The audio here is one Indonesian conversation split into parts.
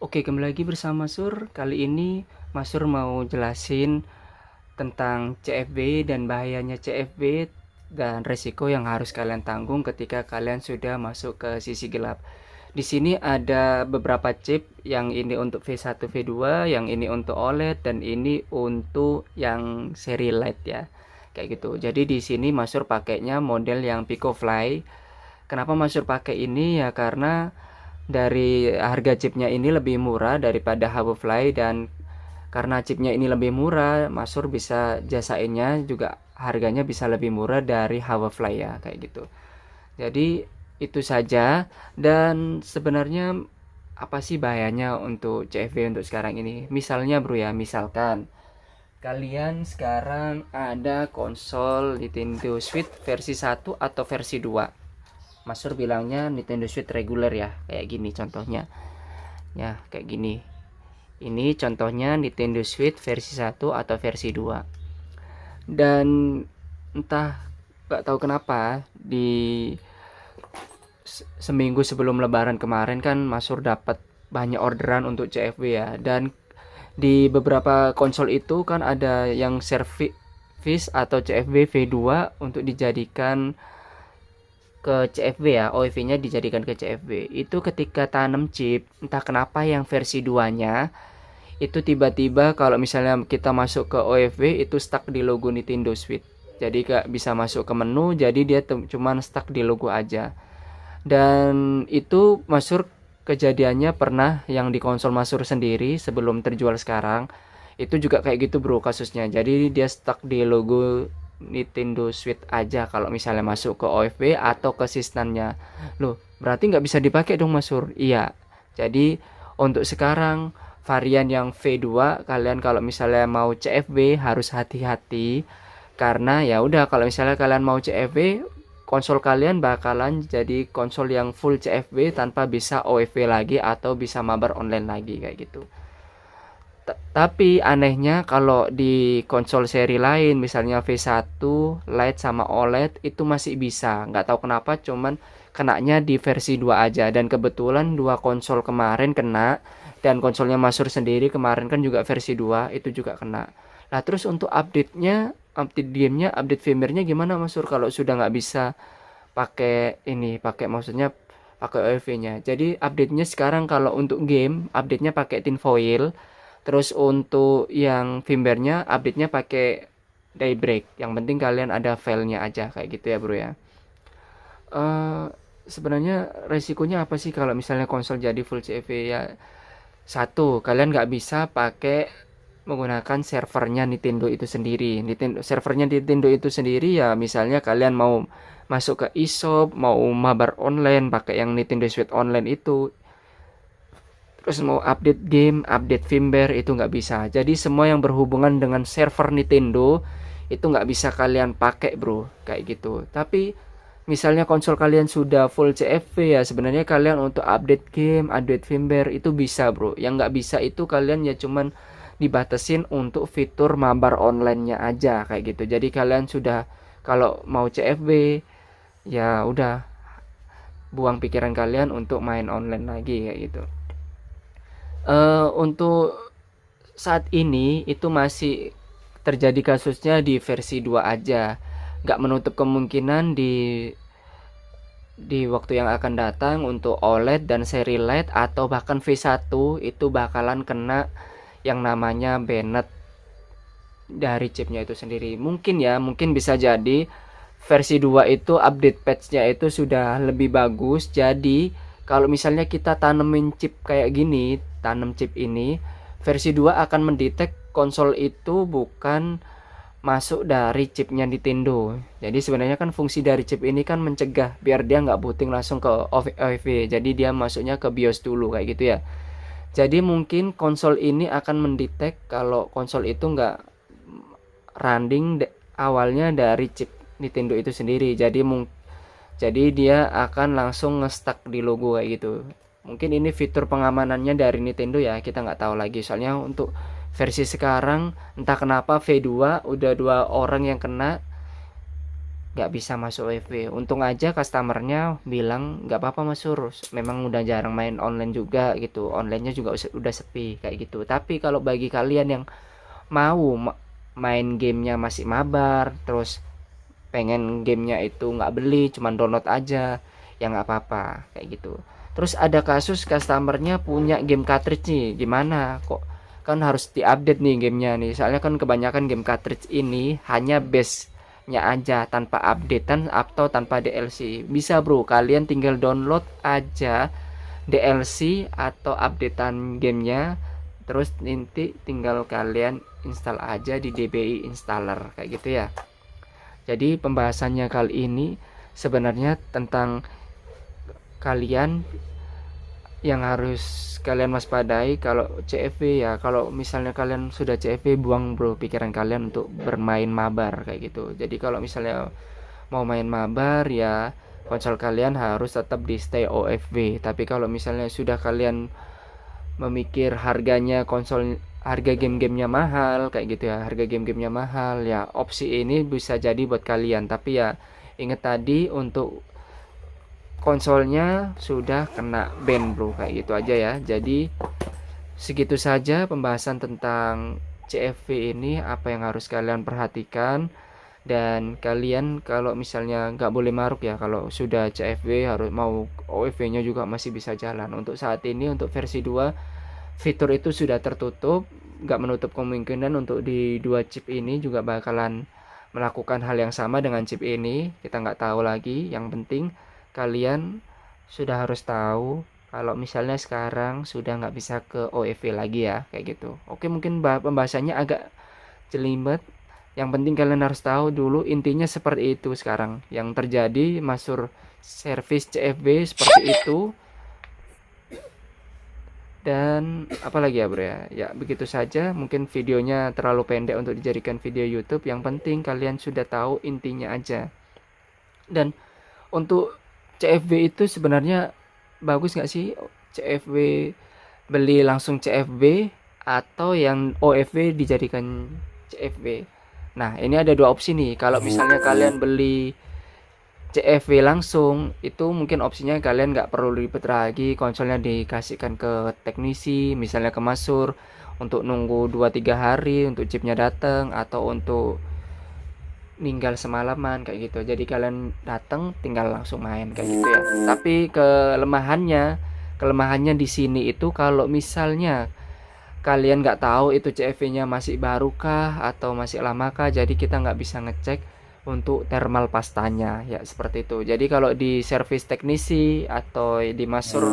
Oke, kembali lagi bersama Sur. Kali ini Mas Sur mau jelasin tentang CFB dan bahayanya CFB dan resiko yang harus kalian tanggung ketika kalian sudah masuk ke sisi gelap. Di sini ada beberapa chip, yang ini untuk V1, V2, yang ini untuk OLED, dan ini untuk yang seri Lite ya. Kayak gitu. Jadi di sini Mas Sur pakainya model yang Picofly. Kenapa Mas Sur pakai ini ya? Karena dari harga chipnya ini lebih murah daripada Hoverfly, dan karena chipnya ini lebih murah, Masur bisa jasainnya juga harganya bisa lebih murah dari Hoverfly ya, kayak gitu. Jadi itu saja. Dan sebenarnya apa sih bahayanya untuk CFB untuk sekarang ini? Misalnya bro ya, misalkan kalian sekarang ada konsol Nintendo Switch versi 1 atau versi 2. Masur bilangnya Nintendo Switch reguler ya, kayak gini contohnya. Ya, kayak gini. Ini contohnya Nintendo Switch versi 1 atau versi 2. Dan entah gak tahu kenapa di seminggu sebelum lebaran kemarin kan Masur dapat banyak orderan untuk CFB ya. Dan di beberapa konsol itu kan ada yang service atau CFB V2 untuk dijadikan ke CFB ya, OEV-nya dijadikan ke CFB. Itu ketika tanam chip, entah kenapa yang versi 2-nya itu tiba-tiba kalau misalnya kita masuk ke OEV itu stuck di logo Nintendo Switch. Jadi gak bisa masuk ke menu, jadi dia cuman stuck di logo aja. Dan itu Masur kejadiannya pernah yang di konsol Masur sendiri sebelum terjual sekarang. Itu juga kayak gitu bro kasusnya. Jadi dia stuck di logo Nintendo Switch aja kalau misalnya masuk ke OFB atau ke sistemnya. Loh, berarti nggak bisa dipakai dong Masur? Iya. Jadi untuk sekarang varian yang V2 kalian kalau misalnya mau CFB harus hati-hati, karena ya udah kalau misalnya kalian mau CFB, konsol kalian bakalan jadi konsol yang full CFB tanpa bisa OFB lagi atau bisa mabar online lagi kayak gitu. Tapi anehnya kalau di konsol seri lain misalnya V1, Lite sama OLED itu masih bisa. Nggak tahu kenapa cuman kenanya di versi 2 aja. Dan kebetulan dua konsol kemarin kena, dan konsolnya Masur sendiri kemarin kan juga versi 2 itu juga kena. Nah terus untuk update-nya, update gamenya, update firmware-nya gimana Masur kalau sudah nggak bisa pakai ini, pakai maksudnya pakai OEV-nya. Jadi update-nya sekarang kalau untuk game, update-nya pakai tinfoil. Terus untuk yang firmware-nya update-nya pakai Daybreak. Yang penting kalian ada filenya aja kayak gitu ya bro ya. Eh Sebenarnya resikonya apa sih kalau misalnya konsol jadi full CFV ya? Satu, kalian nggak bisa pakai menggunakan servernya Nintendo itu sendiri. Servernya Nintendo itu sendiri ya, misalnya kalian mau masuk ke eShop, mau mabar online pakai yang Nintendo Switch Online itu, terus mau update game, update firmware itu nggak bisa. Jadi semua yang berhubungan dengan server Nintendo itu nggak bisa kalian pakai bro, kayak gitu. Tapi misalnya konsol kalian sudah full CFV ya, sebenarnya kalian untuk update game, update firmware itu bisa bro. Yang nggak bisa itu kalian ya cuman dibatasin untuk fitur mabar online-nya aja kayak gitu. Jadi kalian sudah kalau mau CFV ya udah buang pikiran kalian untuk main online lagi kayak gitu. Untuk saat ini itu masih terjadi kasusnya di versi 2 aja. Nggak menutup kemungkinan di waktu yang akan datang untuk OLED dan seri Lite atau bahkan V1 itu bakalan kena yang namanya banned dari chipnya itu sendiri. Mungkin ya, mungkin bisa jadi versi 2 itu update patch-nya itu sudah lebih bagus. Jadi kalau misalnya kita tanemin chip kayak gini, tanam chip ini, versi 2 akan mendetek konsol itu bukan masuk dari chipnya Nintendo. Jadi sebenarnya kan fungsi dari chip ini kan mencegah biar dia nggak booting langsung ke OV. Jadi dia masuknya ke BIOS dulu kayak gitu ya. Jadi mungkin konsol ini akan mendetek kalau konsol itu nggak running awalnya dari chip Nintendo itu sendiri. Jadi dia akan langsung nge-stuck di logo kayak gitu. Mungkin ini fitur pengamanannya dari Nintendo ya, kita nggak tahu lagi. Soalnya untuk versi sekarang entah kenapa V2 udah 2 orang yang kena. nggak bisa masuk OFW. Untung aja customernya bilang nggak apa-apa Mas Sur, memang udah jarang main online juga gitu, onlinenya juga udah sepi kayak gitu. Tapi kalau bagi kalian yang mau main gamenya masih mabar, terus pengen gamenya itu nggak beli, cuman download aja, ya nggak apa-apa kayak gitu. Terus ada kasus customernya punya game cartridge nih, gimana kok kan harus diupdate nih gamenya nih, soalnya kan kebanyakan game cartridge ini hanya base-nya aja tanpa updatean atau tanpa DLC. Bisa bro, kalian tinggal download aja DLC atau updatean gamenya, terus nanti tinggal kalian install aja di DBI installer kayak gitu ya. Jadi pembahasannya kali ini sebenarnya tentang kalian yang harus kalian waspadai kalau CFW ya. Kalau misalnya kalian sudah CFW, buang bro pikiran kalian untuk bermain mabar kayak gitu. Jadi kalau misalnya mau main mabar ya konsol kalian harus tetap di stay OFW. Tapi kalau misalnya sudah kalian memikir harganya konsol, harga game-gamenya mahal kayak gitu ya, harga game-gamenya mahal ya, opsi ini bisa jadi buat kalian. Tapi ya ingat tadi, untuk konsolnya sudah kena ban bro kayak gitu aja ya. Jadi segitu saja pembahasan tentang CFW ini, apa yang harus kalian perhatikan. Dan kalian kalau misalnya nggak boleh maruk ya, kalau sudah CFW harus mau OFW nya juga masih bisa jalan. Untuk saat ini untuk versi 2 fitur itu sudah tertutup, nggak menutup kemungkinan untuk di 2 chip ini juga bakalan melakukan hal yang sama dengan chip ini, kita nggak tahu lagi. Yang penting kalian sudah harus tahu kalau misalnya sekarang sudah nggak bisa ke OFW lagi ya kayak gitu. Oke, mungkin pembahasannya agak jelimet, yang penting kalian harus tahu dulu intinya seperti itu. Sekarang yang terjadi masuk service CFW seperti itu. Dan apalagi ya bro ya, ya begitu saja. Mungkin videonya terlalu pendek untuk dijadikan video YouTube, yang penting kalian sudah tahu intinya aja. Dan untuk CFW itu sebenarnya bagus nggak sih CFW, beli langsung CFW atau yang OFW dijadikan CFW? Nah, ini ada dua opsi nih. Kalau misalnya kalian beli CFW langsung, itu mungkin opsinya kalian nggak perlu ribet lagi, konsolnya dikasihkan ke teknisi, misalnya ke Masur, untuk nunggu 2-3 hari untuk chipnya datang, atau untuk ninggal semalaman kayak gitu. Jadi kalian datang tinggal langsung main kayak gitu ya. Tapi kelemahannya di sini itu kalau misalnya kalian nggak tahu itu CFW-nya masih barukah atau masih lamakah, jadi kita nggak bisa ngecek untuk thermal pastanya ya, seperti itu. Jadi kalau di service teknisi atau di Masur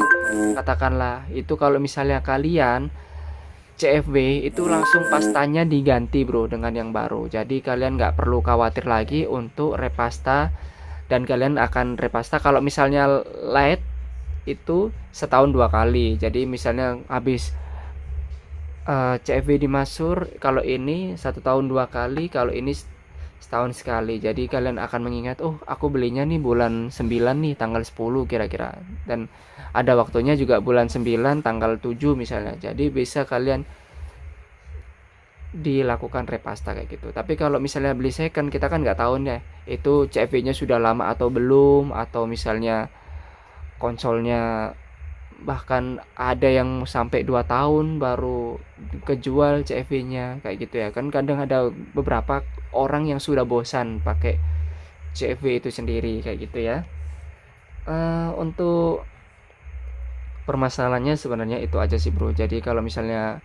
katakanlah itu, kalau misalnya kalian CFW itu langsung pastanya diganti bro dengan yang baru. Jadi kalian nggak perlu khawatir lagi untuk repasta, dan kalian akan repasta kalau misalnya late itu setahun 2 kali. Jadi misalnya habis CFW di Masur, kalau ini 1 tahun 2 kali, kalau ini setahun sekali. Jadi kalian akan mengingat, oh aku belinya nih bulan 9 nih tanggal 10 kira-kira, dan ada waktunya juga bulan 9 tanggal 7 misalnya. Jadi bisa kalian dilakukan repasta kayak gitu. Tapi kalau misalnya beli second, kita kan nggak tahu nih itu CFW nya sudah lama atau belum, atau misalnya konsolnya bahkan ada yang sampai 2 tahun baru kejual CFW-nya kayak gitu ya. Kan kadang ada beberapa orang yang sudah bosan pakai CFW itu sendiri kayak gitu ya. Untuk permasalahannya sebenarnya itu aja sih bro. Jadi kalau misalnya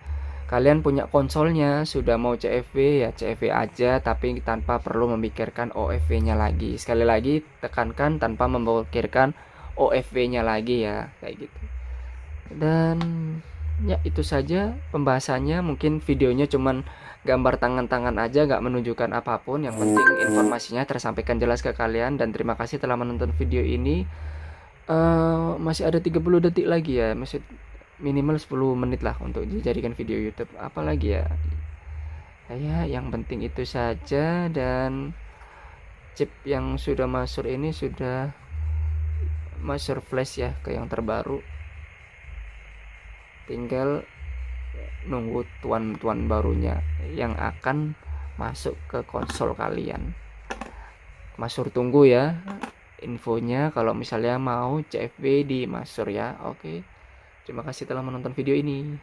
kalian punya konsolnya sudah mau CFW ya CFW aja, tapi tanpa perlu memikirkan OFW-nya lagi. Sekali lagi tekankan, tanpa memikirkan OFW-nya lagi ya kayak gitu. Dan ya itu saja pembahasannya. Mungkin videonya cuman gambar tangan-tangan aja, nggak menunjukkan apapun. Yang penting informasinya tersampaikan jelas ke kalian. Dan terima kasih telah menonton video ini. Masih ada 30 detik lagi ya, masih minimal 10 menit lah untuk dijadikan video YouTube. Apalagi ya, ya yang penting itu saja. Dan chip yang sudah masuk ini sudah masuk flash ya ke yang terbaru, tinggal nunggu tuan-tuan barunya yang akan masuk ke konsol kalian. Masur tunggu ya infonya kalau misalnya mau CFW di Masur ya. Oke. Terima kasih telah menonton video ini.